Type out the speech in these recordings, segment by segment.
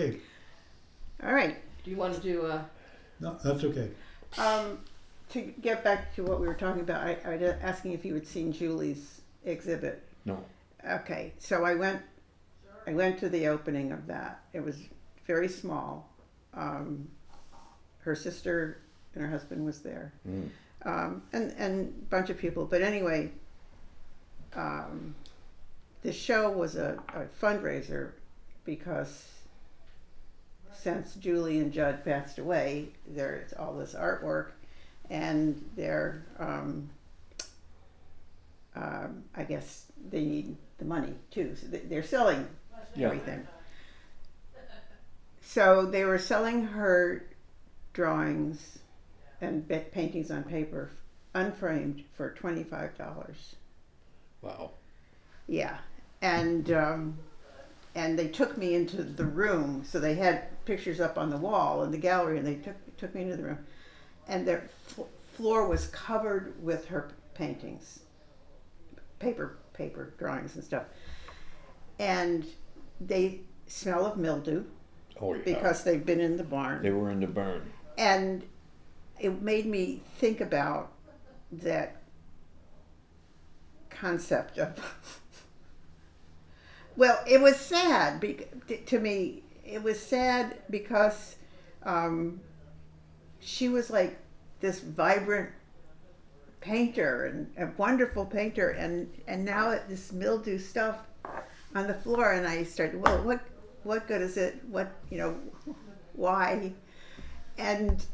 Okay. All right. Do you want to do No, that's okay. To get back to what we were talking about, I was asking if you had seen Julie's exhibit. No. Okay, so I went to the opening of that. It was very small. Her sister and her husband was there, and a bunch of people. But anyway, the show was a fundraiser because since Julie and Judd passed away, there's all this artwork, and they're I guess they need the money too. So they're selling everything. So they were selling her drawings and paintings on paper, unframed, for $25. Wow. Yeah, and they took me into the room. So they had pictures up on the wall in the gallery, and they took me into the room, and their floor was covered with her paintings, paper drawings and stuff, and they smell of mildew. Oh yeah. Because they've been in the barn. They were in the barn. And it made me think about that concept of well, it was sad to me. It was sad because she was like this vibrant painter and a wonderful painter, and now this mildew stuff on the floor, and I started, well, what good is it? What, why? And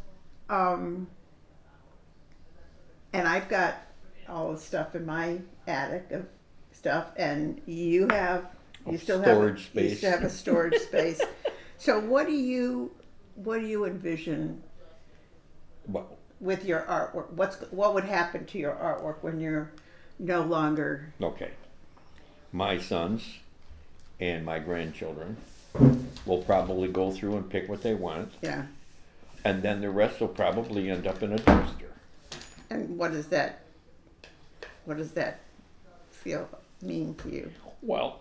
I've got all the stuff in my attic of stuff, and you still storage space. You still have a storage space. So what do you envision Well, with your artwork? What would happen to your artwork when you're no longer? okay. My sons and my grandchildren will probably go through and pick what they want, Yeah. and then the rest will probably end up in a dumpster. And what does that mean to you? Well,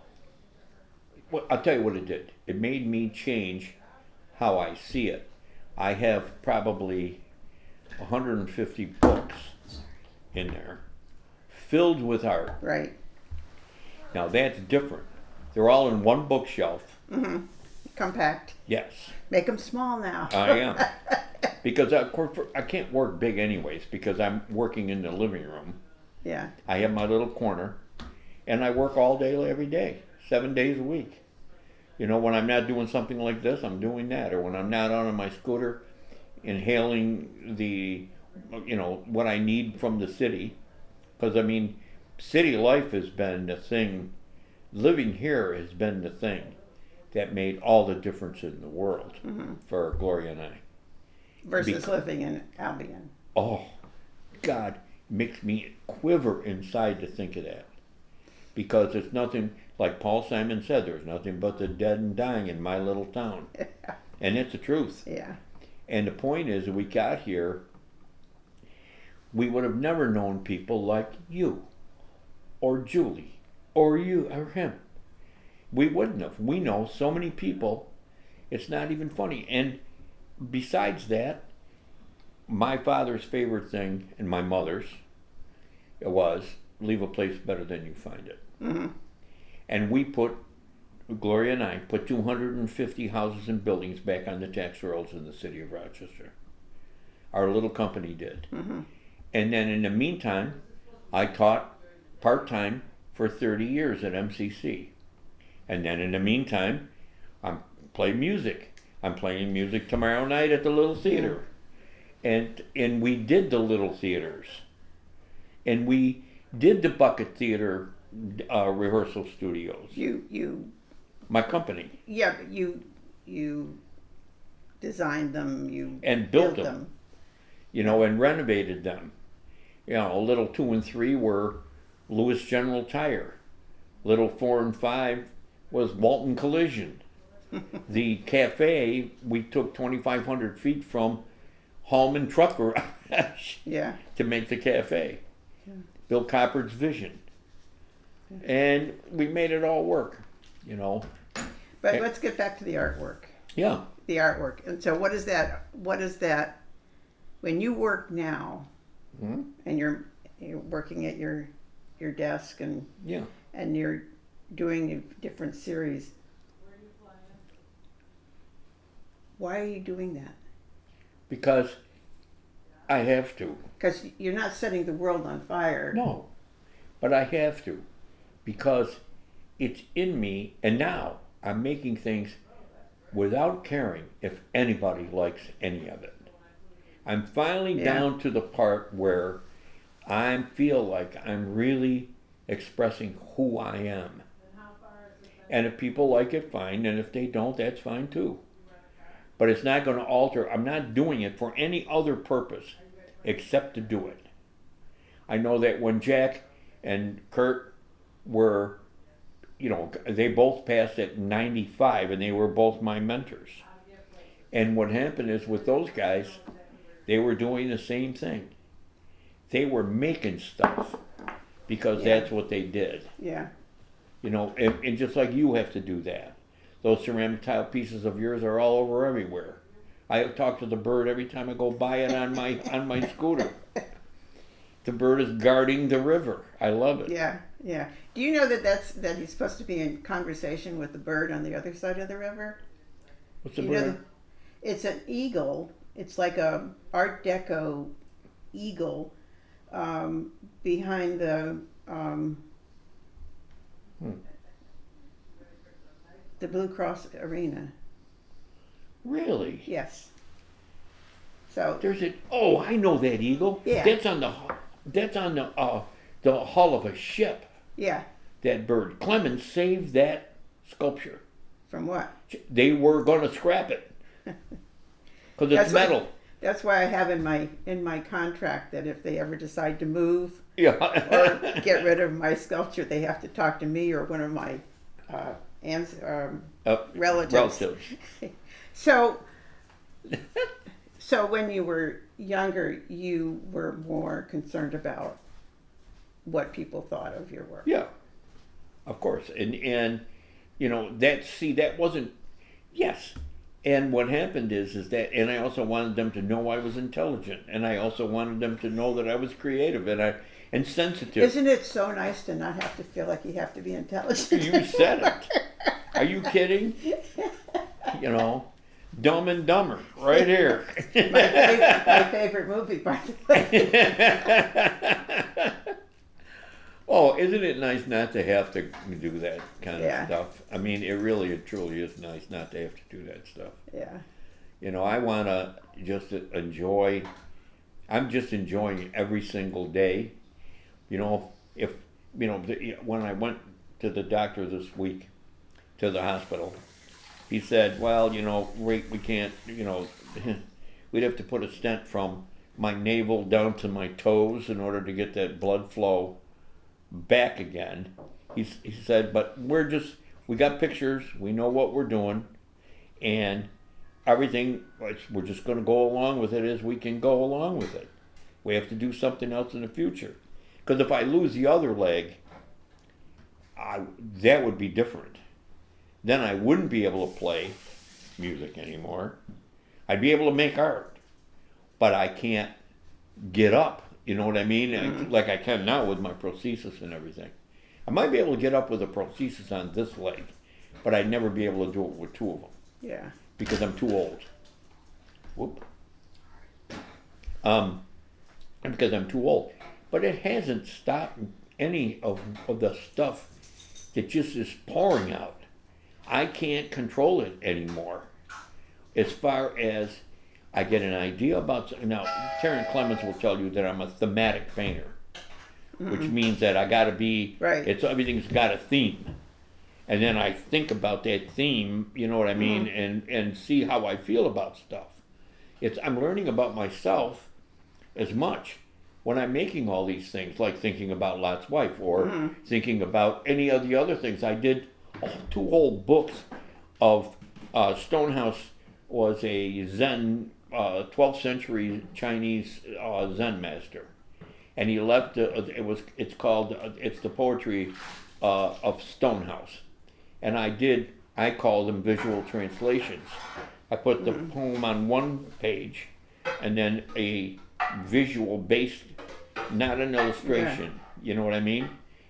I'll tell you what it did. It made me change how I see it. I have probably 150 books in there filled with art. Right. Now that's different. They're all in one bookshelf. Mm-hmm. Compact. Yes, Make them small now. I am. Because I can't work big anyways because I'm working in the living room. Yeah. I have my little corner, and I work all day, every day, 7 days a week. When I'm not doing something like this, I'm doing that. Or when I'm not out on my scooter inhaling what I need from the city. Because, city life has been the thing, living here has been the thing that made all the difference in the world for Gloria and I. Versus living in Albion. Oh, God, makes me quiver inside to think of that. Because it's nothing, like Paul Simon said, there's nothing but the dead and dying in my little town. And it's the truth. Yeah. And the point is, we got here, we would have never known people like you, or Julie, or you, or him. We wouldn't have. We know so many people, it's not even funny. And besides that, my father's favorite thing, and my mother's, was leave a place better than you find it. Mm-hmm. And Gloria and I put 250 houses and buildings back on the tax rolls in the city of Rochester. Our little company did. Mm-hmm. And then in the meantime, I taught part-time for 30 years at MCC. And then in the meantime, I play music. I'm playing music tomorrow night at the Little Theater. And we did the Little Theaters. And we did the Bucket Theater rehearsal studios. You. My company. Yeah, but you designed them. You and built them. And renovated them. Little 2 and 3 were Lewis General Tire. Little 4 and 5 was Walton Collision. The cafe we took 2,500 feet from Hallman Truck Garage to make the cafe. Yeah. Bill Coppard's vision. Yeah. And we made it all work, But let's get back to the artwork. Yeah. the artwork. And so what is that, when you work now Hmm. and you're working at your desk Yeah. and you're doing different series, why are you doing that? Because I have to. Because you're not setting the world on fire. No, but I have to because it's in me, and now I'm making things without caring if anybody likes any of it. I'm finally Yeah. down to the part where I feel like I'm really expressing who I am. And if people like it, fine, and if they don't, that's fine too. But it's not going to alter, I'm not doing it for any other purpose except to do it. I know that when Jack and Kurt were, they both passed at 95 and they were both my mentors. And what happened is with those guys, they were doing the same thing. They were making stuff because Yeah. that's what they did. Yeah. And just like you have to do that. Those ceramic tile pieces of yours are all over everywhere. I talk to the bird every time I go by it on my scooter. The bird is guarding the river. I love it. Yeah, yeah. Do you know that he's supposed to be in conversation with the bird on the other side of the river? What's the You know bird? it's an eagle. It's like a Art Deco eagle behind the Blue Cross Arena. Really? Yes. So There's it. Oh, I know that eagle. Yeah. That's on the hull of a ship. yeah, That bird. Clemens saved that sculpture. from what? They were going to scrap it because it's That's what- metal. That's why I have in my contract that if they ever decide to move Yeah. or get rid of my sculpture, they have to talk to me or one of my relatives. So, so when you were younger, you were more concerned about what people thought of your work. Yeah, of course, and that wasn't. Yes, and what happened is that, and I also wanted them to know I was intelligent, and I also wanted them to know that I was creative and sensitive. Isn't it so nice to not have to feel like you have to be intelligent? You said it. Are you kidding? Dumb and Dumber, right here. my favorite movie, by the way. Oh, isn't it nice not to have to do that kind Yeah. of stuff? I mean, it truly is nice not to have to do that stuff. Yeah. I want to just enjoy, I'm just enjoying every single day. When I went to the doctor this week, to the hospital, he said, well, we can't, we'd have to put a stent from my navel down to my toes in order to get that blood flow back again. He said, but we got pictures, we know what we're doing, and everything, we're just going to go along with it as we can go along with it. We have to do something else in the future. Because if I lose the other leg, that would be different. Then I wouldn't be able to play music anymore. I'd be able to make art, but I can't get up. You know what I mean? Mm-hmm. Like I can now with my prosthesis and everything. I might be able to get up with a prosthesis on this leg, but I'd never be able to do it with two of them Yeah. because I'm too old. Whoop. Because I'm too old. But it hasn't stopped any of the stuff that just is pouring out. I can't control it anymore. As far as I get an idea about something. Now, Terrence Clemens will tell you that I'm a thematic painter, which means that I got to be, Right. Everything's got a theme. And then I think about that theme, you know what I mean, and see how I feel about stuff. I'm learning about myself as much when I'm making all these things, like thinking about Lot's wife or thinking about any of the other things. I did 2 whole books of Stonehouse was a Zen, 12th century Chinese Zen master, and he left. It's the poetry of Stonehouse, and I did I call them visual translations. I put the poem on one page and then a visual based, not an illustration, you know what I mean?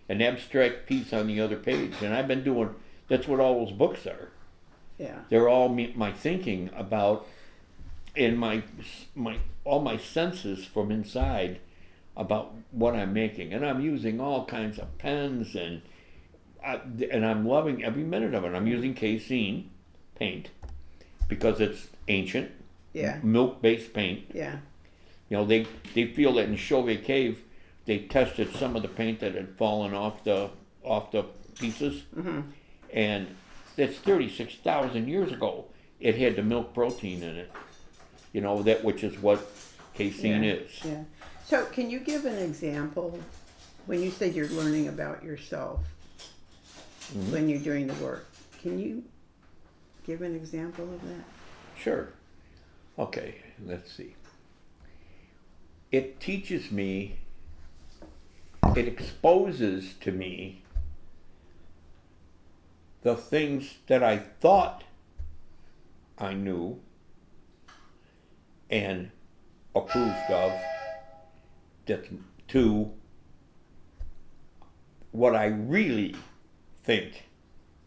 An abstract piece on the other page. And I've been doing, that's what all those books are. Yeah. They're all my thinking about, and all my senses from inside about what I'm making. And I'm using all kinds of pens and I'm loving every minute of it. I'm using casein paint because it's ancient, Yeah. milk-based paint. Yeah. You know, they feel that in Chauvet Cave, they tested some of the paint that had fallen off the pieces, and that's 36,000 years ago. It had the milk protein in it. You know, that which is what casein is. Yeah. So, can you give an example when you said you're learning about yourself when you're doing the work? Can you give an example of that? Sure. Okay, let's see. It teaches me, it exposes to me the things that I thought I knew and approved of, to what I really think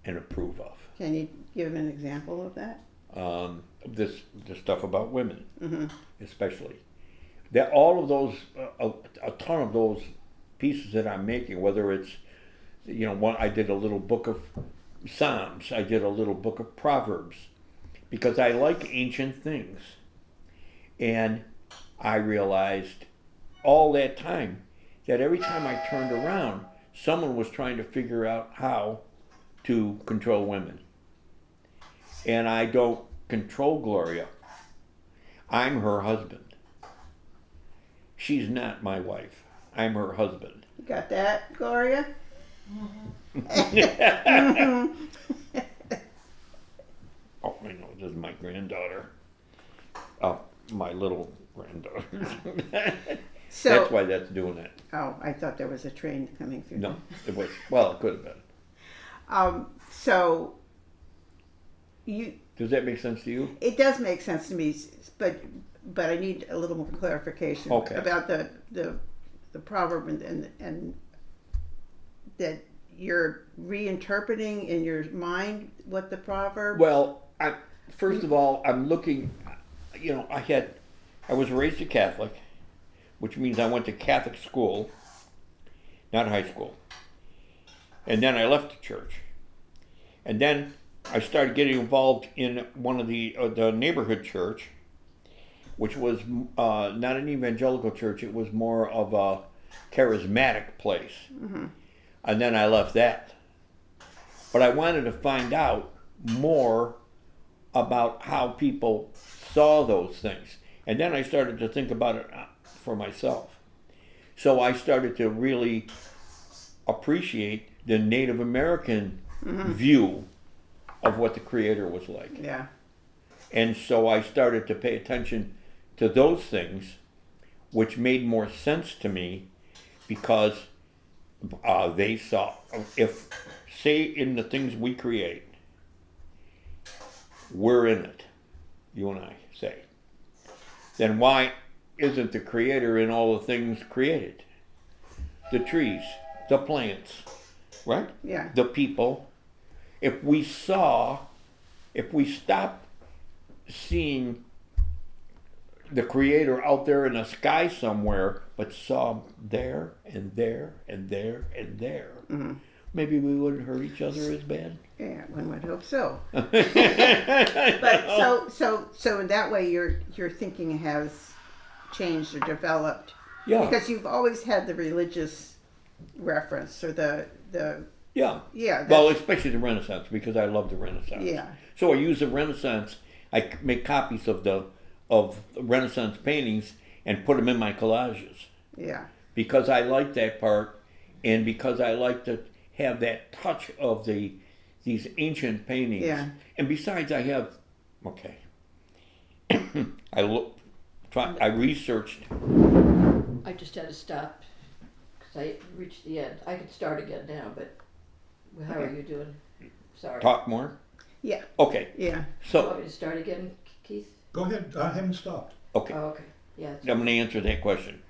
and approve of. Can you give an example of that? The stuff about women, especially. That all of those, a ton of those pieces that I'm making, whether it's, you know, I did a little book of Psalms, I did a little book of Proverbs, because I like ancient things. And I realized all that time that every time I turned around, someone was trying to figure out how to control women. And I don't control Gloria. I'm her husband. She's not my wife. I'm her husband. You got that, Gloria? Oh, I know, this is my granddaughter. Oh, my little granddaughter. So, That's why that's doing that. oh, I thought there was a train coming through. No, it was, well, it could have been. So, Does that make sense to you? it does make sense to me, but I need a little more clarification Okay. about the proverb and that you're reinterpreting in your mind what the proverb. Well, first of all, I'm looking, you know, I was raised a Catholic, which means I went to Catholic school, not high school. And then I left the church. And then I started getting involved in one of the neighborhood church, which was not an evangelical church. It was more of a charismatic place. And then I left that. But I wanted to find out more about how people saw those things. And then I started to think about it for myself. So I started to really appreciate the Native American view of what the Creator was like. Yeah. And so I started to pay attention to those things, which made more sense to me because they saw, if, say, in the things we create, we're in it, you and I say, then why isn't the Creator in all the things created? The trees, the plants, right? Yeah. The people. If we stopped seeing the Creator out there in the sky somewhere, but saw him there and there and there and there, maybe we wouldn't hurt each other as bad. Yeah, one would hope so. But so in that way, your thinking has changed or developed. Yeah. Because you've always had the religious reference or the Yeah. yeah. Well, especially the Renaissance, because I love the Renaissance. Yeah. So I use the Renaissance. I make copies of the Renaissance paintings and put them in my collages Yeah. because I like that part, and because I like to have that touch of these ancient paintings. Yeah. And besides, I have I researched. I just had to stop because I reached the end. I could start again now, but how are you doing? Sorry. Talk more. Yeah, Okay, yeah. You so, want me to start again, Keith? Go ahead, I haven't stopped. okay, Oh, okay, yeah. I'm gonna answer that question.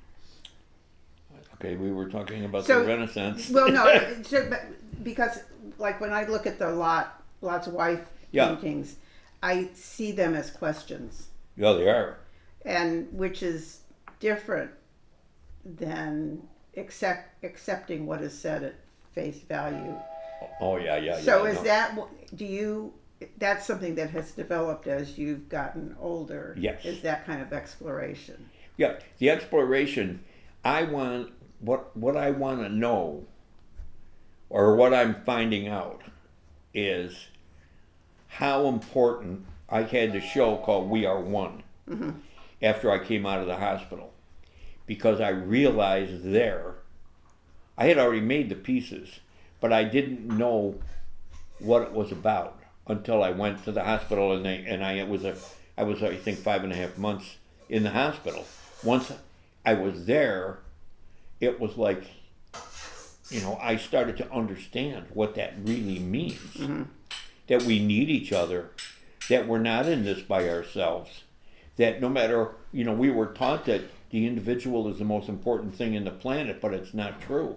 Okay, we were talking about So- the Renaissance. Well, no, but because like when I look at the Lot's wife Yeah. paintings, I see them as questions, Yeah, they are. and which is different than accepting what is said at face value. Oh, yeah. So I is know. that, do you, that's something that has developed as you've gotten older? Yes. Is that kind of exploration? Yeah, the exploration, what I want to know, or what I'm finding out, is how important I had the show called We Are One after I came out of the hospital. Because I realized there, I had already made the pieces, but I didn't know what it was about until I went to the hospital, and I was I think 5.5 months in the hospital. Once I was there, it was like, I started to understand what that really means. That we need each other, that we're not in this by ourselves, that no matter, we were taught that the individual is the most important thing in the planet, but it's not true.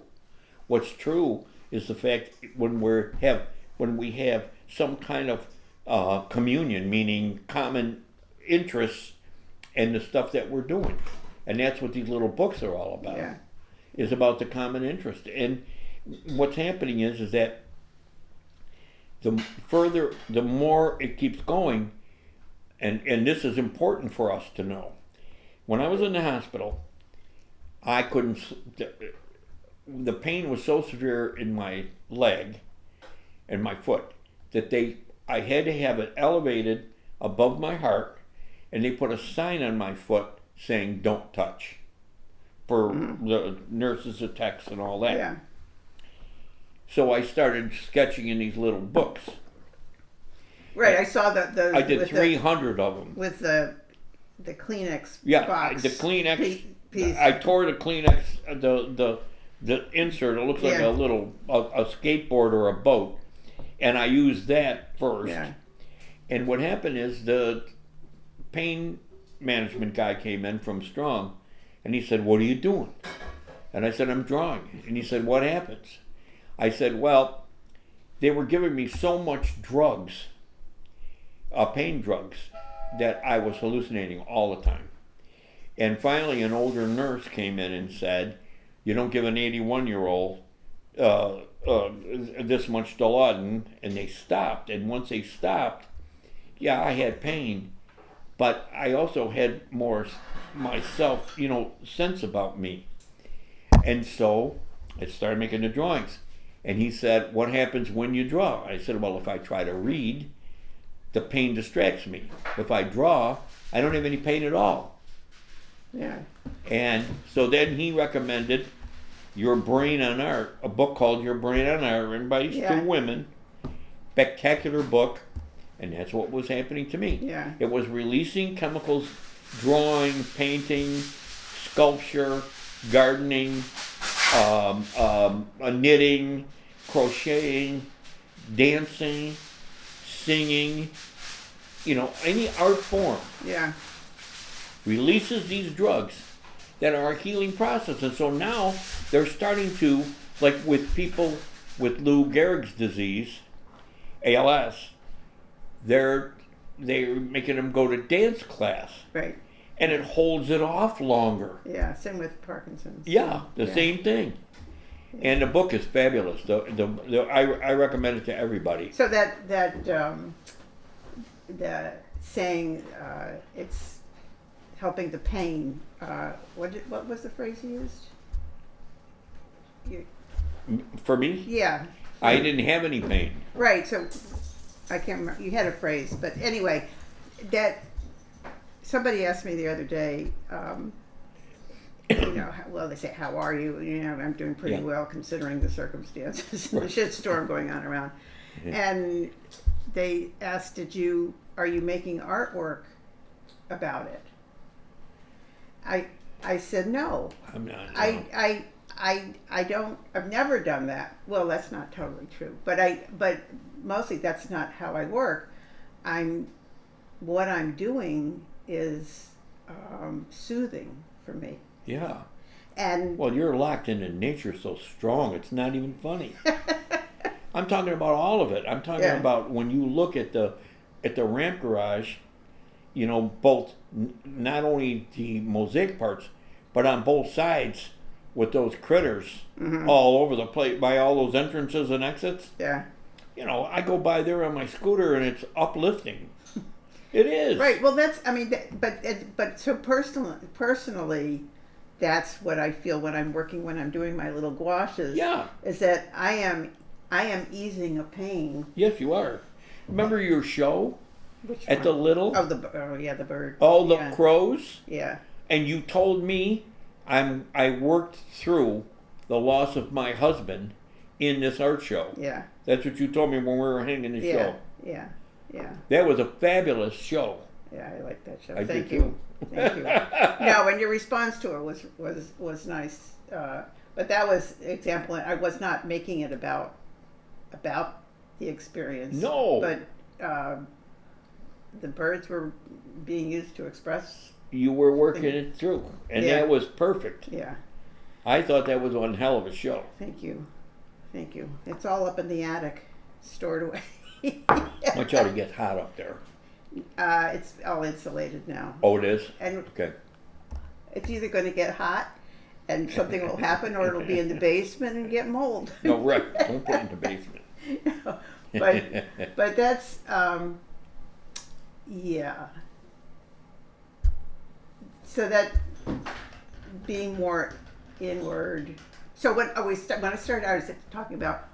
What's true is the fact when we have some kind of communion, meaning common interests in the stuff that we're doing. And that's what these little books are all about. Yeah. Is about the common interest. And what's happening is that the more it keeps going, and this is important for us to know. When I was in the hospital, I couldn't, the pain was so severe in my leg and my foot that I had to have it elevated above my heart, and they put a sign on my foot saying "Don't touch," for the nurses, the techs, and all that. Yeah. So I started sketching in these little books. Right, I saw the I did with 300 of them. with the Kleenex Yeah, box. the Kleenex. Piece. I tore the Kleenex, the insert. It looks like Yeah. a little a skateboard or a boat, and I used that first. Yeah. And what happened is the pain management guy came in from Strong, and he said, "What are you doing?" And I said, "I'm drawing." And he said, "What happens?" I said, "Well, they were giving me so much drugs, pain drugs, that I was hallucinating all the time." And finally, an older nurse came in and said, "You don't give an 81-year-old this much Dilaudid," and they stopped. And once they stopped, yeah, I had pain, but I also had more myself, sense about me. And so I started making the drawings. And he said, "What happens when you draw?" I said, "Well, if I try to read, the pain distracts me. If I draw, I don't have any pain at all." Yeah. And so then he recommended Your Brain on Art, a book called Your Brain on Art, written by these Yeah. two women. Spectacular book. And that's what was happening to me. Yeah. It was releasing chemicals, drawing, painting, sculpture, gardening, knitting, crocheting, dancing, singing, any art form Yeah. releases these drugs that are a healing process. And so now they're starting to, like with people with Lou Gehrig's disease, ALS, they're making them go to dance class, Right. and it holds it off longer. Yeah. Same with Parkinson's. Yeah, the Yeah. same thing. And the book is fabulous. I recommend it to everybody. So that saying it's helping the pain. What was the phrase you used? For me, Yeah. I didn't have any pain. Right. So I can't remember. You had a phrase, but anyway, that somebody asked me the other day. Well, they say, "How are you?" I'm doing pretty Yeah. well considering the circumstances, the shitstorm going on around. Yeah. And they asked, "Are you making artwork about it?" I said no. I'm not. I I've never done that. Well, that's not totally true, but mostly that's not how I work. What I'm doing is soothing for me. Yeah. And Well, you're locked into nature so strong, it's not even funny. I'm talking about all of it. I'm talking Yeah. about when you look at the ramp garage, you know, both not only the mosaic parts, but on both sides with those critters all over the place by all those entrances and exits. yeah. You know, I go by there on my scooter and it's uplifting. It is. Right. Well, that's. I mean, but so personally, that's what I feel when I'm working, when I'm doing my little gouaches. Yeah. Is that I am easing a pain. Yes, you are. Remember your show Which at one? the little? Oh yeah, the bird. Oh, the yeah. crows. Yeah. And you told me I worked through the loss of my husband in this art show. Yeah. That's what you told me when we were hanging the Yeah. show. Yeah. Yeah. That was a fabulous show. Yeah. I like that show. I Thank did you. Thank you. No, and your response to it was nice. But that was example. I was not making it about the experience. No. But the birds were being used to express. You were working it through, and Yeah. that was perfect. Yeah. I thought that was one hell of a show. Thank you. Thank you. It's all up in the attic, stored away. Watch out, it gets hot up there. It's all insulated now, Oh, it is? and Okay. it's either going to get hot and something will happen, or it'll be in the basement and get mold. No, right. Don't put it in the basement. but that's yeah. So that being more inward. So when I started, I was talking about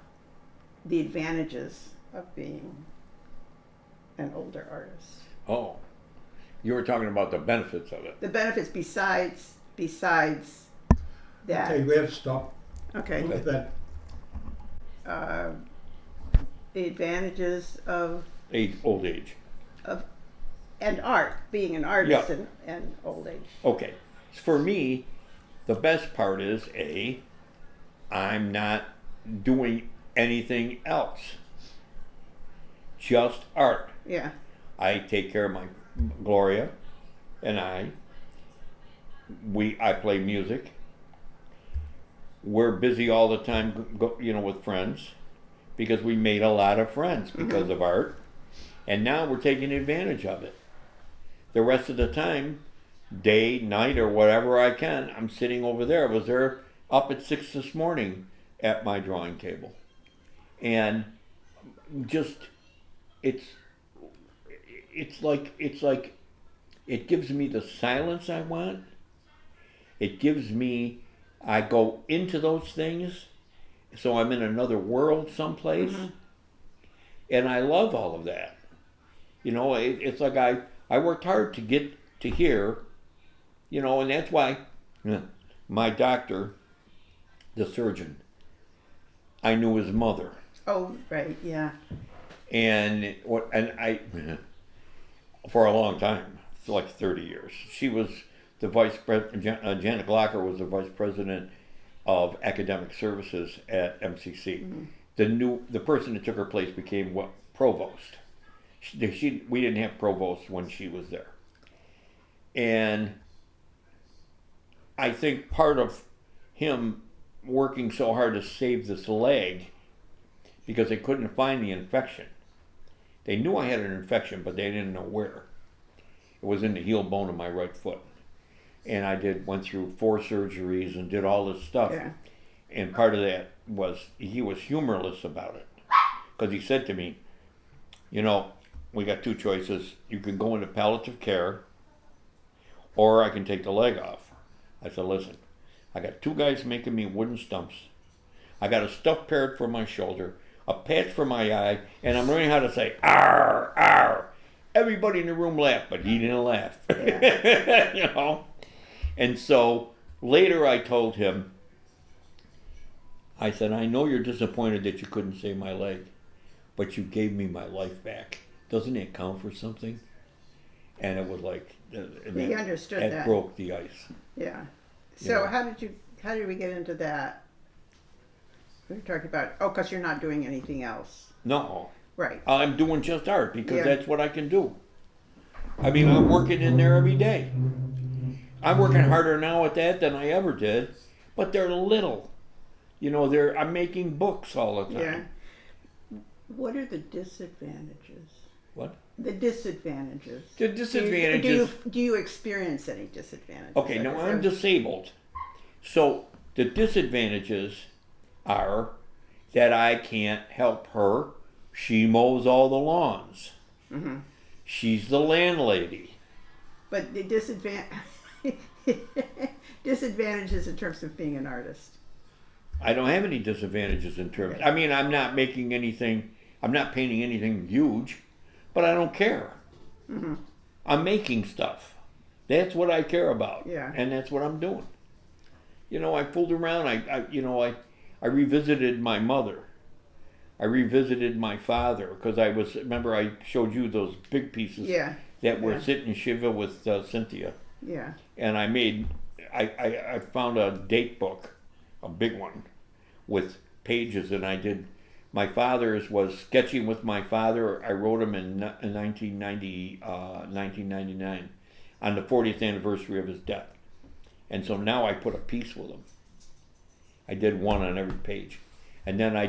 the advantages of being an older artist. Oh. You were talking about the benefits of it. The benefits besides that. Okay, we have to stop. Okay. Look at that. The advantages of Old age. and art, being an artist Yeah. and old age. Okay. For me, the best part is I'm not doing anything else. Just art. Yeah. I take care of my Gloria and I play music. We're busy all the time, with friends, because we made a lot of friends because of art, and now we're taking advantage of it. The rest of the time, day, night, or whatever I can, I'm sitting over there. I was there up at 6 this morning at my drawing table, and just it's like it gives me the silence I want. It gives me, I go into those things, so I'm in another world someplace, and I love all of that. It's like I worked hard to get to here, and that's why my doctor, the surgeon, I knew his mother. Oh, right. Yeah. And I for a long time, for like 30 years, she was the vice president. Janet Glocker was the vice president of academic services at MCC. The person that took her place became provost. We didn't have provost when she was there, and I think part of him working so hard to save this leg, because they couldn't find the infection. They knew I had an infection, but they didn't know where. It was in the heel bone of my right foot. And I went through 4 surgeries and did all this stuff. Yeah. And part of that was, he was humorless about it. Because he said to me, we got 2 choices. You can go into palliative care, or I can take the leg off. I said, listen, I got 2 guys making me wooden stumps. I got a stuffed parrot for my shoulder, a patch for my eye, and I'm learning how to say, "Arr, arr." Everybody in the room laughed, but he didn't laugh. Yeah. And so later I told him, I said, I know you're disappointed that you couldn't save my leg, but you gave me my life back. Doesn't it count for something? And it was like, He understood that. broke the ice. Yeah. So Yeah. how did you how did we get into that? We were talking about, because you're not doing anything else. No, Right. I'm doing just art because Yeah. that's what I can do. I mean, I'm working in there every day. I'm working harder now at that than I ever did, but they're little. You know, I'm making books all the time. Yeah. What are the disadvantages? What? The disadvantages. The disadvantages. Do you experience any disadvantages? Okay, now I'm disabled. So the disadvantages are that I can't help her. She mows all the lawns. Mm-hmm. She's the landlady. But the disadvantages in terms of being an artist. I don't have any disadvantages in terms. I mean, I'm not making anything. I'm not painting anything huge, but I don't care. Mm-hmm. I'm making stuff. That's what I care about. Yeah. And that's what I'm doing. You know, I fooled around. I revisited my mother. I revisited my father because remember I showed you those big pieces that were sitting Shiva with Cynthia. Yeah. And I found a date book, a big one, with pages, and I did. My father's was Sketching with My Father. I wrote him in 1999 on the 40th anniversary of his death. And so now I put a piece with him. I did one on every page. And then I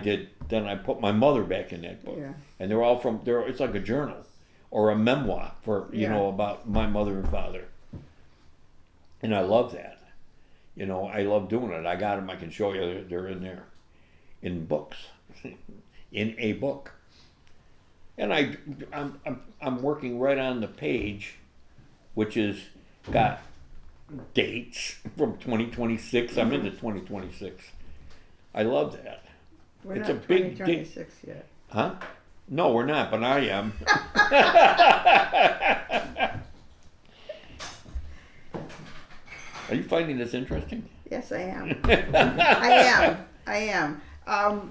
put my mother back in that book. Yeah. And they're all it's like a journal or a memoir about my mother and father. And I love that. You know, I love doing it. I got them, I can show you, they're in there. In books. In a book. And I'm working right on the page, which is got dates from 2026. I'm into 2026. I love that. We're It's not a big 2026 yet. Huh? No, we're not, but I am. Are you finding this interesting? Yes, I am. I am.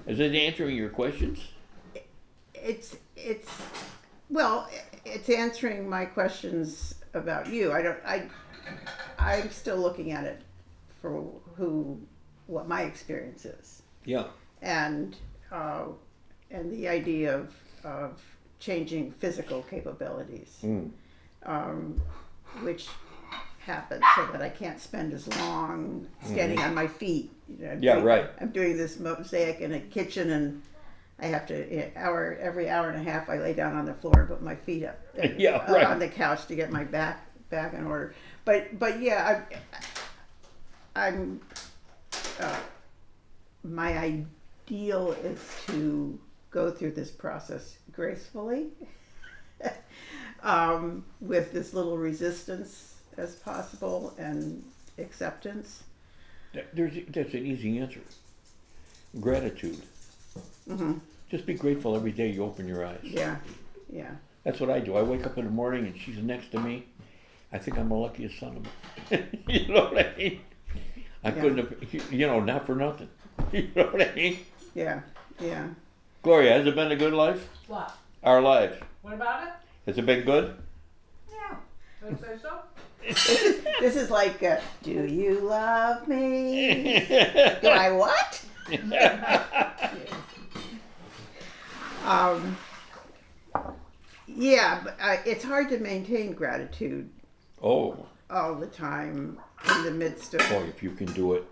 Is it answering your questions? It's answering my questions about you. I'm still looking at it for what my experience is. Yeah. And the idea of changing physical capabilities, which happens so that I can't spend as long standing on my feet. You know, right. I'm doing this mosaic in a kitchen, and I have to every hour and a half I lay down on the floor and put my feet up on the couch to get my back in order. But yeah, I'm my ideal is to go through this process gracefully, with as little resistance as possible and acceptance. That's an easy answer. Gratitude. Mm-hmm. Just be grateful every day you open your eyes. Yeah. That's what I do. I wake up in the morning and she's next to me. I think I'm the luckiest son of a... You know what I mean? I couldn't have, not for nothing. You know what I mean? Yeah. Gloria, has it been a good life? What? Our lives. What about it? Has it been good? Yeah. Would say so? This is like, do you love me? Do I what? Yeah, but it's hard to maintain gratitude Oh. all the time in the midst of. Boy, if you can do it,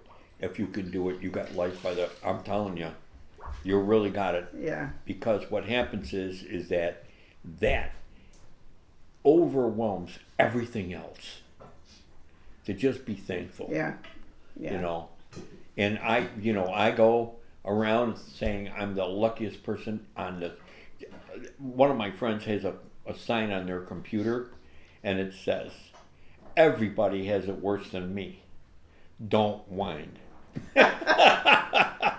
you got life by the... I'm telling you, you really got it. Yeah. Because what happens is that overwhelms everything else. To just be thankful. Yeah. You know, and I go around saying I'm the luckiest person on the... One of my friends has a sign on their computer, and it says, everybody has it worse than me. Don't whine. I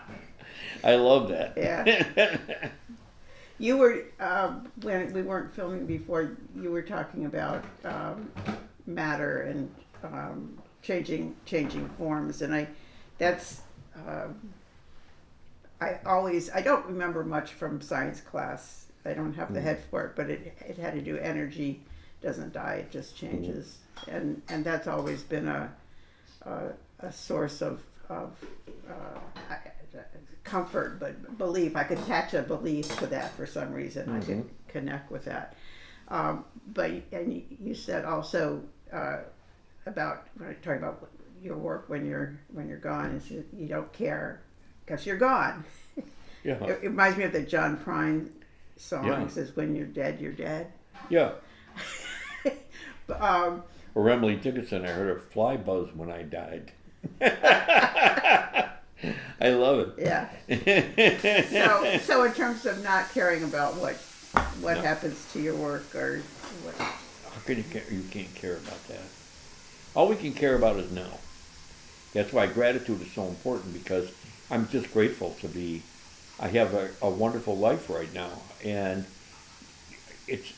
love that. Yeah. You were, when we weren't filming before, you were talking about matter and changing forms, and I don't remember much from science class. I don't have the head for it, but it had to do energy doesn't die, it just changes, and that's always been a source of comfort, but belief. I could attach a belief to that for some reason. I could connect with that. But and you said also about talking about your work when you're gone, and so you don't care because you're gone. Yeah. It reminds me of the John Prine song. Yeah. It says, "When you're dead, you're dead." Yeah. But, Or Emily Dickinson, I heard a fly buzz when I died. I love it. yeah. So in terms of not caring about what No. happens to your work or what, How can you care? You can't care about that. All we can care about is now. That's why gratitude is so important, because I'm just grateful to be. I have a wonderful life right now, and it's.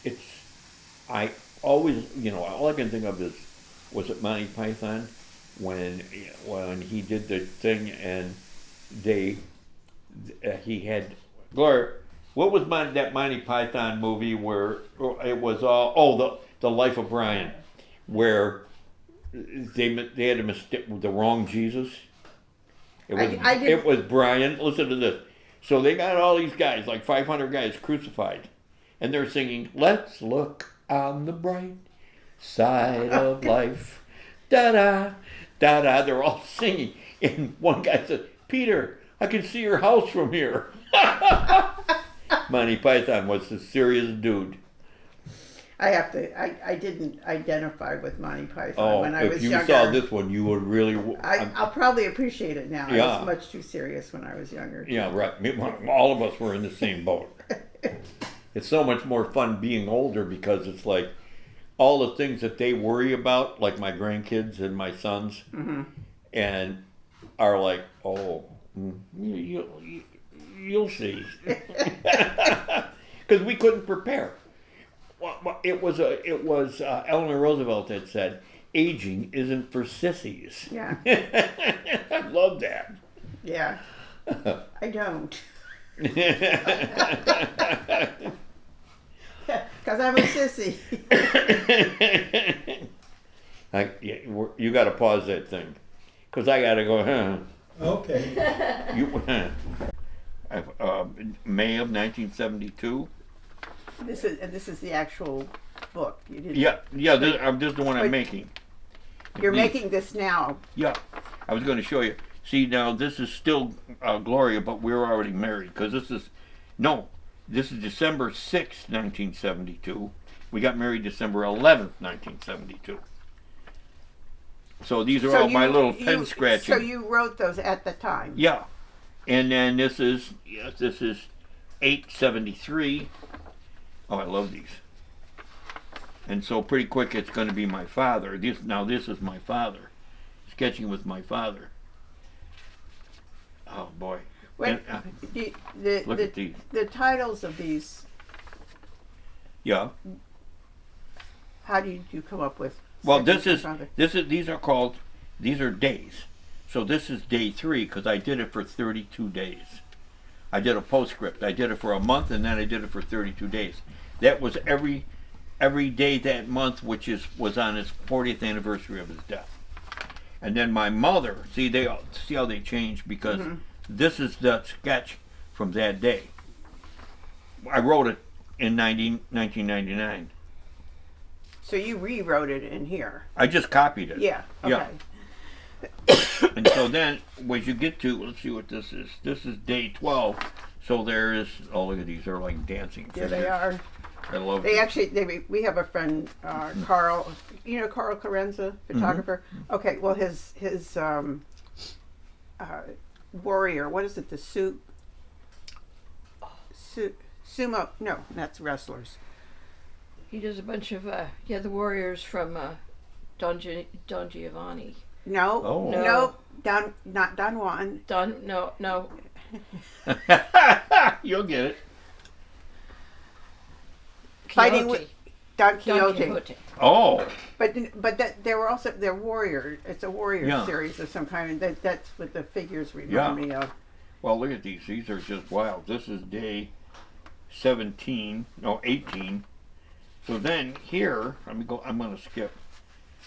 I always, all I can think of is, was it Monty Python when he did the thing and he had Gloria. What was that Monty Python movie where it was all the Life of Brian, where they had a mistake with the wrong Jesus. It was Brian. Listen to this. So they got all these guys, like 500 guys, crucified, and they're singing, "Let's look on the bright side of life." Da da da da. They're all singing, and one guy said, "Peter, I can see your house from here." Monty Python was the serious dude. I didn't identify with Monty Python when I was if you younger. saw this one, you would really. I'll probably appreciate it now. Yeah. I was much too serious when I was younger. Yeah, right. All of us were in the same boat. It's so much more fun being older, because it's like all the things that they worry about, like my grandkids and my sons, and are like, "Oh, you'll see," because we couldn't prepare. Well, it was Eleanor Roosevelt that said, "Aging isn't for sissies." Yeah. I love that. Yeah. I don't. Because I'm a sissy. You got to pause that thing, because I got to go. Okay. May of 1972. This is the actual book. You didn't. Yeah. This is the one I'm making. You're These- making this now. Yeah, I was going to show you. See, now this is still Gloria, but we're already married, because this is December 6th, 1972. We got married December 11th, 1972. So these are all my little pen scratching. So you wrote those at the time. Yeah, and then this is 873. Oh, I love these. And so pretty quick it's going to be my father. This is my father, sketching with my father. Oh boy! Wait, Look at these. The titles of these. Yeah. How did you come up with? Well, Sketching with Father? these are days. So this is day 3, because I did it for 32 days. I did a postscript. I did it for a month, and then I did it for 32 days. That was every day that month, which was on his 40th anniversary of his death. And then my mother, see how they changed, because this is the sketch from that day. I wrote it in 1999. So you rewrote it in here. I just copied it. Yeah. Okay. Yeah. And so then, when you get to, let's see what this is. This is day 12. So there is, oh, look at these. They're like dancing There figures. they are. I love They them. actually, we have a friend, Carl. You know Carl Carenza, photographer. Okay. Well, his warrior. What is it? The sumo. No, that's wrestlers. He does a bunch of the warriors from Don Giovanni. No. Oh. No. Not Don Juan. No. You'll get it. Fighting Quixote. with Don Don Quixote. Quixote. Oh. But they were also they're warrior. It's a warrior Yeah. series of some kind. That's what the figures remind Yeah. me of. Well, look at these. These are just wild. This is day 18. So then here, I'm going to skip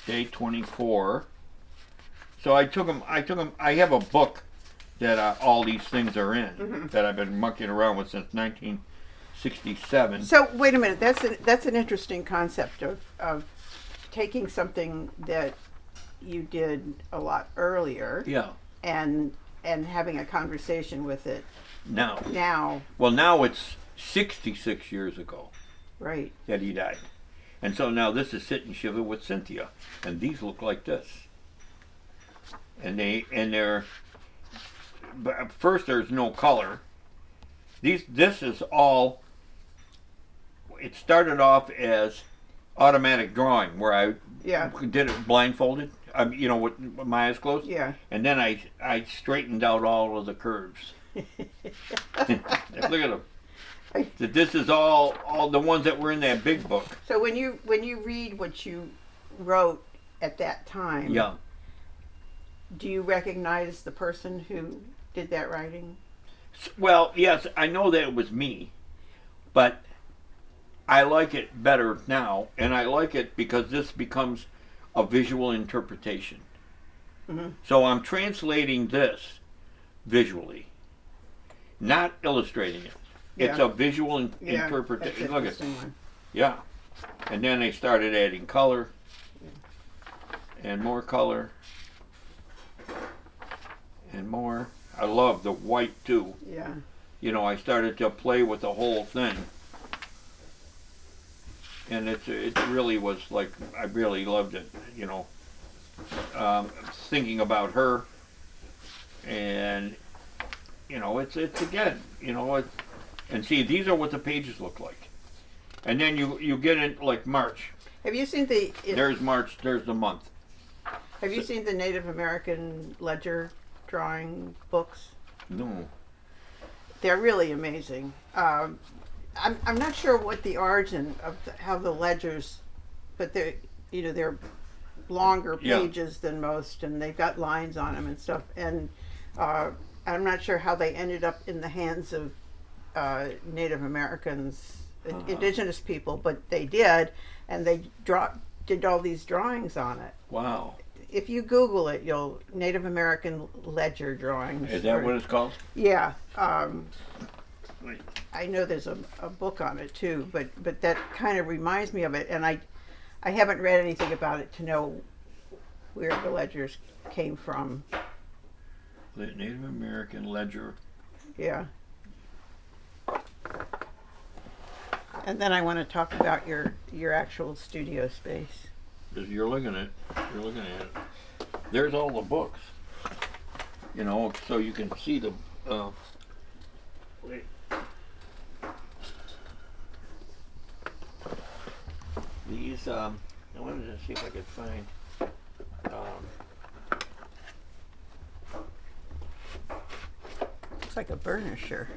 day 24. So I took them. I have a book that all these things are in that I've been mucking around with since 1967. So wait a minute. That's an interesting concept of taking something that you did a lot earlier Yeah. and having a conversation with it Now. now. Well, now it's 66 years ago Right. that he died, and so now this is Sit and Shiver with Cynthia, and these look like this, and they're. But first, there's no color. This is all. It started off as automatic drawing, where I Yeah. did it blindfolded. With my eyes closed. Yeah. And then I straightened out all of the curves. Look at them. This is all the ones that were in that big book. So when you read what you wrote at that time, Yeah. do you recognize the person who did that writing? Well, yes, I know that it was me, but I like it better now, and I like it because this becomes a visual interpretation. Mm-hmm. So I'm translating this visually, not illustrating it. It's Yeah. a visual That's interpretation. Look at interesting one. yeah, and then they started adding color and more color and more. I love the white too. Yeah. I started to play with the whole thing. And it really was like, I really loved it, thinking about her, and it's again, and see, these are what the pages look like, and then you get in like March. Have you seen There's March. There's the month. Have you seen the Native American ledger drawing books? No. They're really amazing. I'm not sure what the origin of how the ledgers, but they're longer Yeah. pages than most, and they've got lines on them and stuff. And I'm not sure how they ended up in the hands of Native Americans, indigenous people, but they did, and they did all these drawings on it. Wow. If you Google it, you'll Native American ledger drawings. Is that what it's called? Yeah. Wait. I know there's a book on it too, but that kind of reminds me of it, and I haven't read anything about it to know where the ledgers came from. The Native American ledger. Yeah. And then I want to talk about your actual studio space. Because you're looking at it. There's all the books. So you can see the. Wait. These. I wanted to see if I could find. Looks like a burnisher.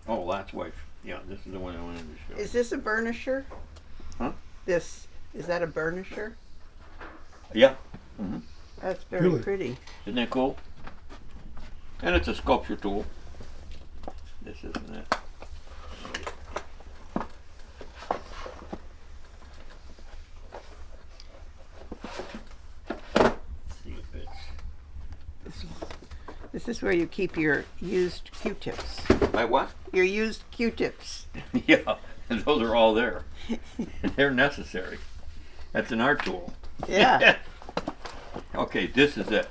Oh, that's wife. Yeah, this is the one I wanted to show. Is this a burnisher? Huh? Is that a burnisher? Yeah. Mm-hmm. That's very Really? pretty. Isn't that cool? And it's a sculpture tool. This isn't it. Let's see if it's. This is where you keep your used Q-tips. My what? Your used Q-tips. Yeah, and those are all there. They're necessary. That's an art tool. Yeah. Okay, this is it.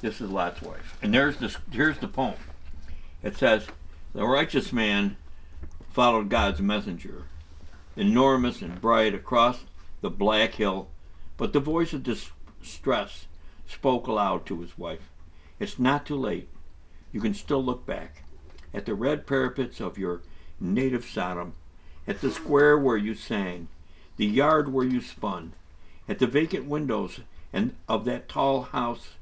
This is Lot's wife. And here's the poem. It says, "The righteous man followed God's messenger, enormous and bright across the black hill, but the voice of distress spoke aloud to his wife. It's not too late. You can still look back at the red parapets of your native Sodom, at the square where you sang, the yard where you spun, at the vacant windows and of that tall house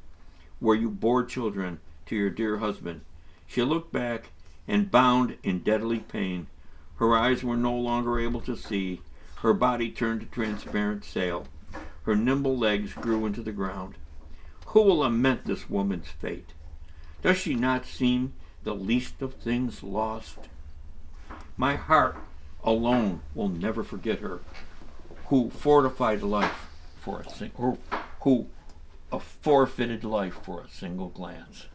where you bore children to your dear husband." She looked back and bound in deadly pain. Her eyes were no longer able to see. Her body turned to transparent sail. Her nimble legs grew into the ground. Who will lament this woman's fate? Does she not seem the least of things lost? My heart alone will never forget her, who fortified life for a who a forfeited life for a single glance.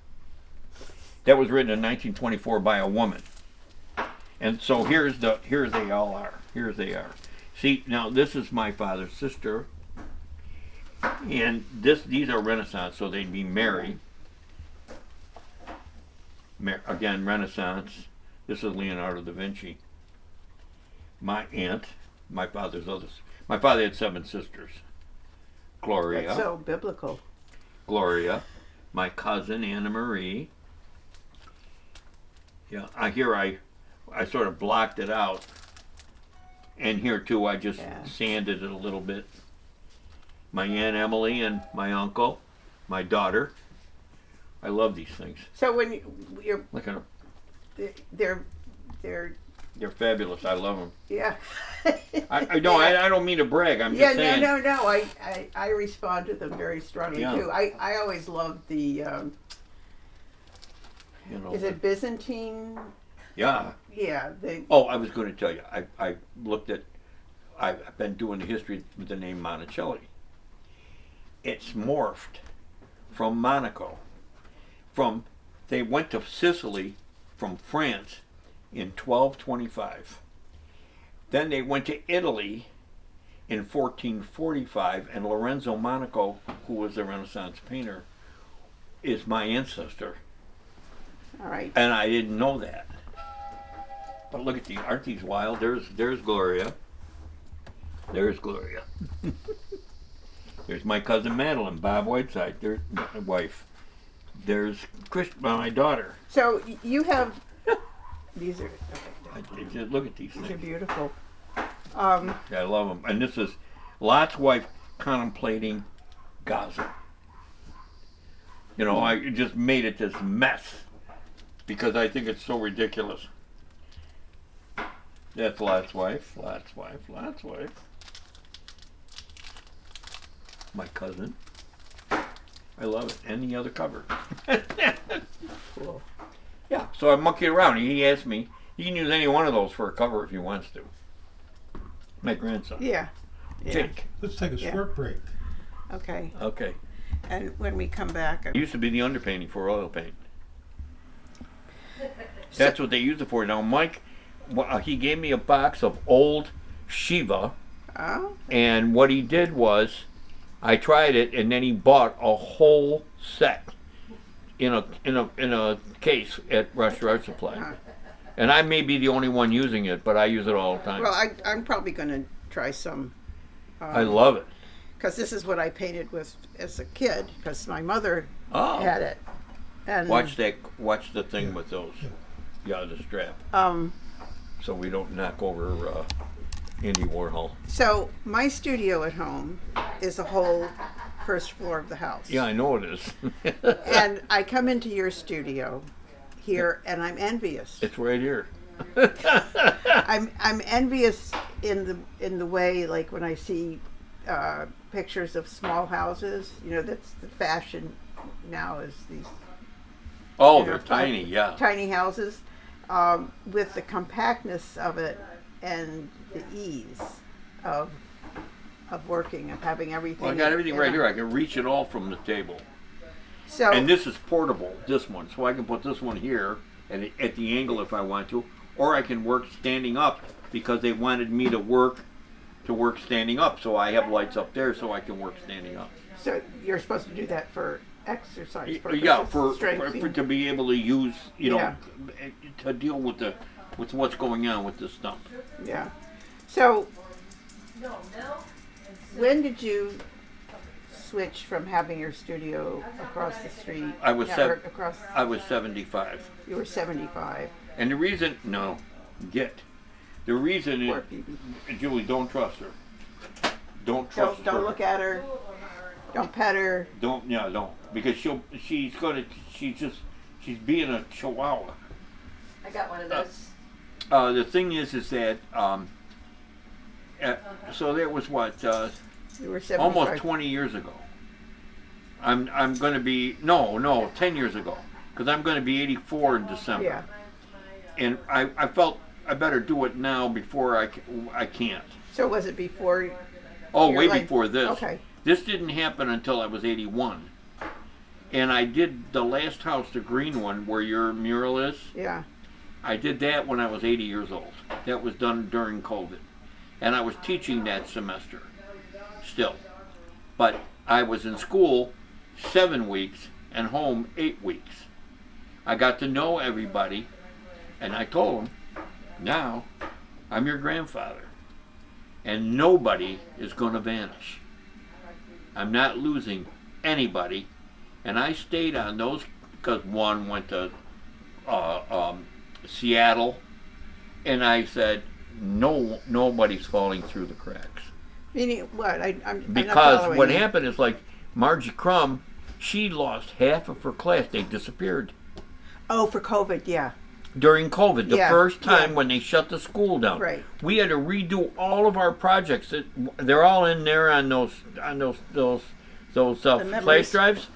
That was written in 1924 by a woman. And so here they all are. Here they are. See, now this is my father's sister, and these are Renaissance, so they'd be Mary. Again, Renaissance. This is Leonardo da Vinci. My aunt, my father had 7 sisters. Gloria. That's so biblical. Gloria, my cousin Anna Marie. Yeah, I sort of blocked it out, and here too I just sanded it a little bit. My Aunt Emily and my uncle, my daughter. I love these things. So when you're, Look at them. they're They're fabulous. I love them. yeah. I don't mean to brag. I'm just saying. No. I respond to them very strongly Yeah. too. I always loved the. You know. Is it Byzantine? Yeah. Yeah. Oh, I was going to tell you. I looked at. I've been doing the history with the name Monticelli. It's morphed from Monaco. They went to Sicily from France in 1225. Then they went to Italy in 1445, and Lorenzo Monaco, who was a Renaissance painter, is my ancestor. All right. And I didn't know that. But look at these, aren't these wild? There's Gloria. There's Gloria. There's my cousin Madeline, Bob Whiteside. There's my wife. There's my daughter. So you have these are Look at these these are things. beautiful. Yeah, I love them. And this is Lot's wife contemplating Gaza. You know, I just made it this mess because I think it's so ridiculous. That's Lot's wife. Lot's wife. Lot's wife. My cousin. I love it. And the other cover. Cool. Yeah, so I monkeyed around. He asked me, he can use any one of those for a cover if he wants to. My grandson. Yeah. Jake. Let's take a short break. Okay. Okay. And when we come back, It used to be the underpainting for oil paint. That's what they used it for. Now, Mike, he gave me a box of old Shiva, oh, and what he did was, I tried it, and then he bought a whole set in a case at Rush Art Supply. And I may be the only one using it, but I use it all the time. well, I'm probably going to try some. I love it. Because this is what I painted with as a kid. Because my mother Oh, had it. And watch the thing with those. Yeah, the strap. So we don't knock over Andy Warhol. So my studio at home is a whole first floor of the house. Yeah, I know it is. And I come into your studio here, and I'm envious. It's right here. I'm envious in the way, like when I see pictures of small houses. You know, that's the fashion now, is these Oh, you know, they're tiny, yeah. tiny houses, with the compactness of it and the ease of working, of having everything. Well, I got everything in right a- here. I can reach it all from the table. So And this is portable, this one. So I can put this one here at the angle if I want to. Or I can work standing up because they wanted me to work standing up. So I have lights up there so I can work standing up. so you're supposed to do that for exercise purposes, Yeah, for strength. to be able to use, Yeah. to deal with what's going on with this stuff. Yeah. So when did you switch from having your studio across the street? I was or across. I was 75. You were 75. And the reason, the reason Poor is, Phoebe. Julie, don't trust her. Don't trust her. Don't look at her. Don't pet her. Don't, because she's being a chihuahua. I got one of those. The thing is that, so that was what, You were 75. almost 20 years ago. I'm going to be, 10 years ago, because I'm going to be 84 in December. Yeah. And I felt I better do it now before I can't. So was it before? Oh, your way life? before this. Okay. This didn't happen until I was 81. And I did the last house, the green one, where your mural is. Yeah. I did that when I was 80 years old. That was done during COVID. And I was teaching that semester still. But I was in school 7 weeks and home 8 weeks. I got to know everybody, and I told them, now I'm your grandfather. And nobody is going to vanish. I'm not losing anybody. And I stayed on those because one went to Seattle, and I said, no, nobody's falling through the cracks. Meaning what? I'm not Because following what you. happened is, like, Margie Crum, she lost half of her class. They disappeared Oh, for COVID, yeah. during COVID, the Yeah, first time yeah. when they shut the school down. Right. We had to redo all of our projects. They're all in there on those flash memories. drives.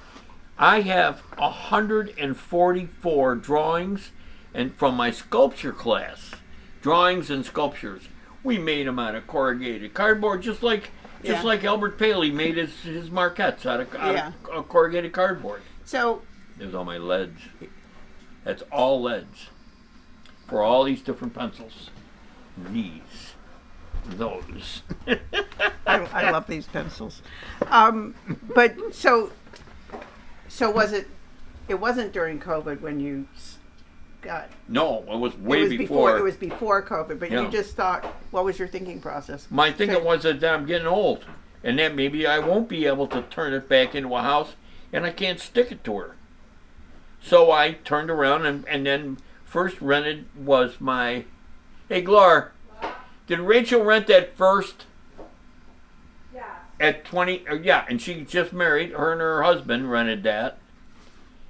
I have 144 drawings, and from my sculpture class, drawings and sculptures. We made them out of corrugated cardboard, just like Yeah. Albert Paley made his marquettes out Yeah. of corrugated cardboard. So, There's all my leads. That's all leads for all these different pencils. These, those. I love these pencils. But so was it? It wasn't during COVID when you got. No, it was way It was before. It was before COVID, but Yeah. you just thought. What was your thinking process? My thinking was that I'm getting old, and that maybe I won't be able to turn it back into a house, and I can't stick it to her. So I turned around and then first rented was my. Hey, Glor, did Rachel rent that first? Yeah. At 20, yeah, and she just married. Her and her husband rented that.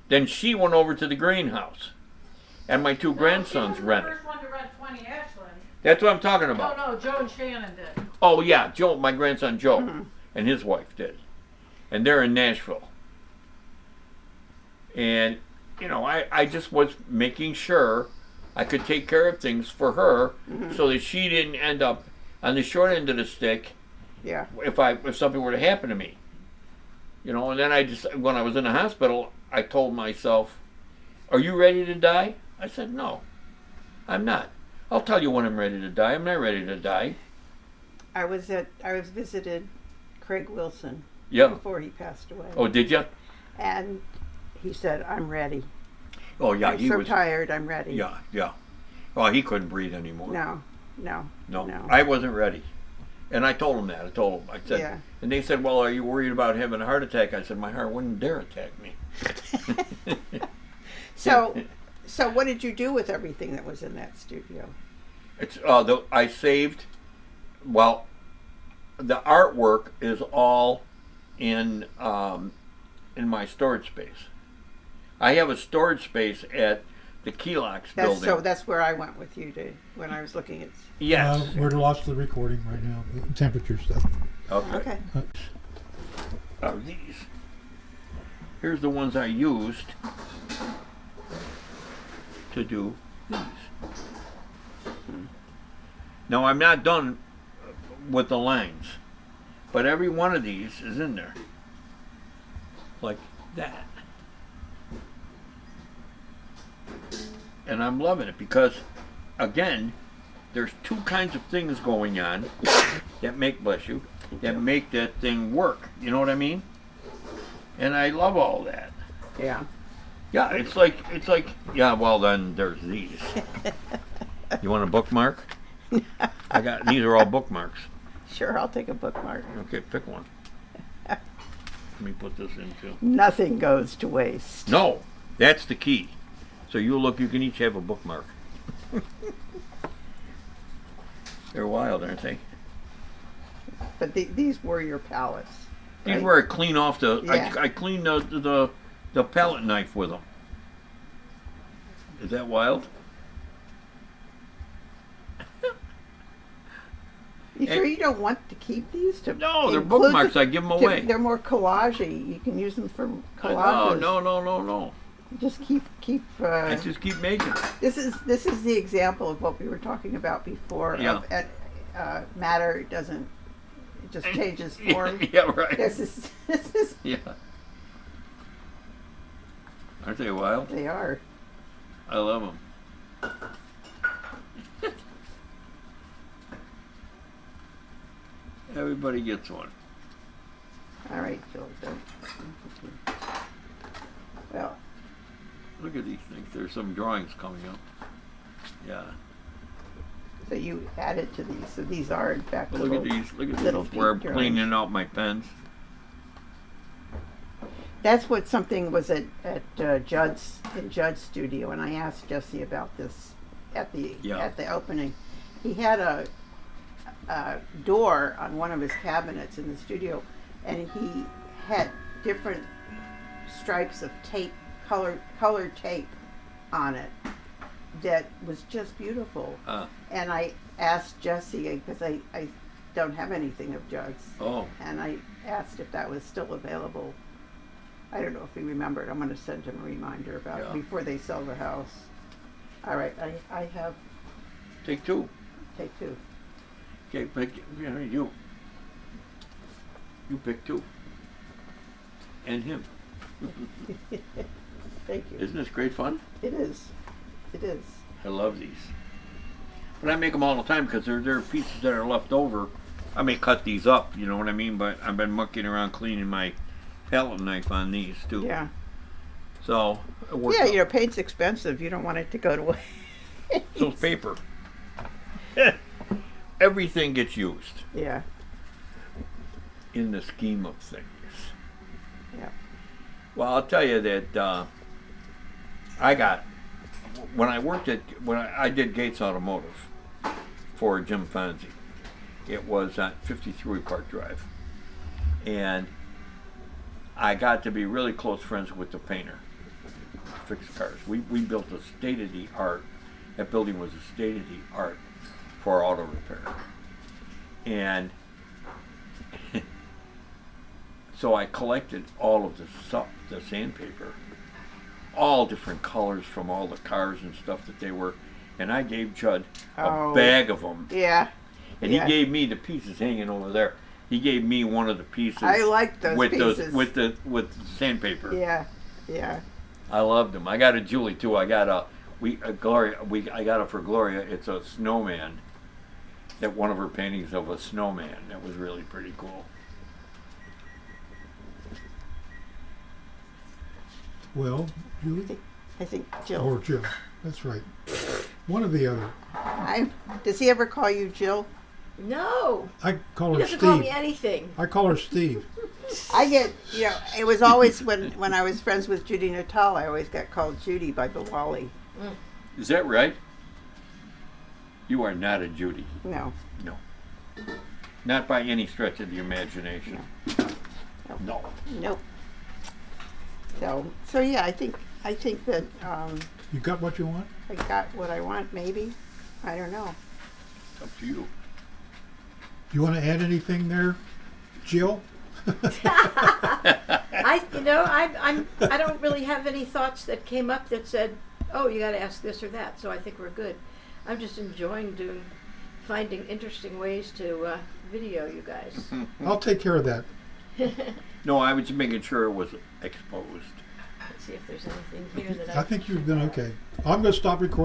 Then she went over to the greenhouse, and my two grandsons She was rented. the first one to rent 20 Ashland. That's what I'm talking about. No, Joe and Shannon did. Oh yeah, Joe, my grandson Joe, and his wife did, and they're in Nashville. And you know, I just was making sure I could take care of things for her, so that she didn't end up on the short end of the stick Yeah. if something were to happen to me. You know, and then when I was in the hospital, I told myself, "Are you ready to die?" I said, "No, I'm not. I'll tell you when I'm ready to die. I'm not ready to die." I was visited Craig Wilson Yeah. before he passed away, Oh, did you? and he said, "I'm ready. Oh, yeah. I'm He so was. tired. I'm ready." Yeah, yeah. Oh, he couldn't breathe anymore. No. No, I wasn't ready. And I told him that. I said, Yeah. and they said, "Well, are you worried about having a heart attack?" I said, "My heart wouldn't dare attack me." So what did you do with everything that was in that studio? It's I saved. Well, the artwork is all in my storage space. I have a storage space at the Keelox building. That's where I went with you when I was looking at. Yes. We're lost the recording right now, the temperature stuff. Okay. Okay. Are these? Here's the ones I used to do these. Now I'm not done with the lines, but every one of these is in there, like that. And I'm loving it because, again, there's two kinds of things going on that make, bless you, that make that thing work. You know what I mean? And I love all that. Yeah. Yeah, it's like, yeah, well then there's these. You want a bookmark? These are all bookmarks. Sure, I'll take a bookmark. Okay, pick one. Let me put this in too. Nothing goes to waste. No, that's the key. So you can each have a bookmark. They're wild, aren't they? But these were your palettes. These right? were I clean off the. Yeah. I cleaned the palette knife with them. Is that wild? You sure you don't want to keep these? No, they're include bookmarks. I give them away. They're more collagey. You can use them for No, collages. no. Just keep. I just keep making. This is the example of what we were talking about before. Yeah. Matter doesn't It just changes form. Yeah, right. This is, Yeah. Aren't they wild? they are. I love them. Everybody gets one. All right, Jill. Well, Look at these things. There's some drawings coming up. Yeah. so you added to these. So these are in fact But look at little- these. Look at little these. Where I'm deep cleaning out my pens. That's what something was at Judd's studio, and I asked Jesse about this at the opening. He had a door on one of his cabinets in the studio, and he had different stripes of tape, colored tape on it that was just beautiful. And I asked Jesse, because I don't have anything of Judd's, Oh. and I asked if that was still available. I don't know if he remembered. I'm going to send him a reminder about it Yeah. before they sell the house. All right, I have Take two. take two. Okay, pick. You pick two. And him. Thank you. Isn't this great fun? It is. It is. I love these. But I make them all the time because there are pieces that are left over. I may cut these up, you know what I mean? But I've been mucking around cleaning my palette knife on these too. Yeah. So it works Yeah, out. you know, paint's expensive. You don't want it to go to waste. So it's paper. Everything gets used Yeah. in the scheme of things. Yeah. Well, I'll tell you that when I did Gates Automotive for Jim Fonzie. It was at 53 Park Drive, and I got to be really close friends with the painter. Fixed cars. We built a state of the art. That building was a state of the art for auto repair, and so I collected all of the sandpaper, all different colors from all the cars and stuff that they were, and I gave Judd a bag of them, Yeah. and yeah. he gave me the pieces hanging over there. He gave me one of the pieces. I like those with pieces. with the sandpaper. Yeah. Yeah. I loved them. I got a Julie too. I got I got it for Gloria. It's a snowman. That one of her paintings of a snowman. That was really pretty cool. Well, Julie I think Jill. or Jill. That's right. One or the other. Does he ever call you Jill? No, I call he her doesn't call me Steve. anything. I call her Steve. I get, you know, it was always when I was friends with Judy Natal, I always got called Judy by the Wally. Is that right? You are not a Judy. No. No. Not by any stretch of the imagination. No. Nope. So yeah, I think that You got what you want? I got what I want. Maybe, I don't know. It's up to you. You want to add anything there, Jill? I don't really have any thoughts that came up that said, "Oh, you got to ask this or that." So I think we're good. I'm just enjoying finding interesting ways to video you guys. I'll take care of that. No, I was making sure it was exposed. Let's see if there's anything here that I think you've done okay. I'm going to stop recording.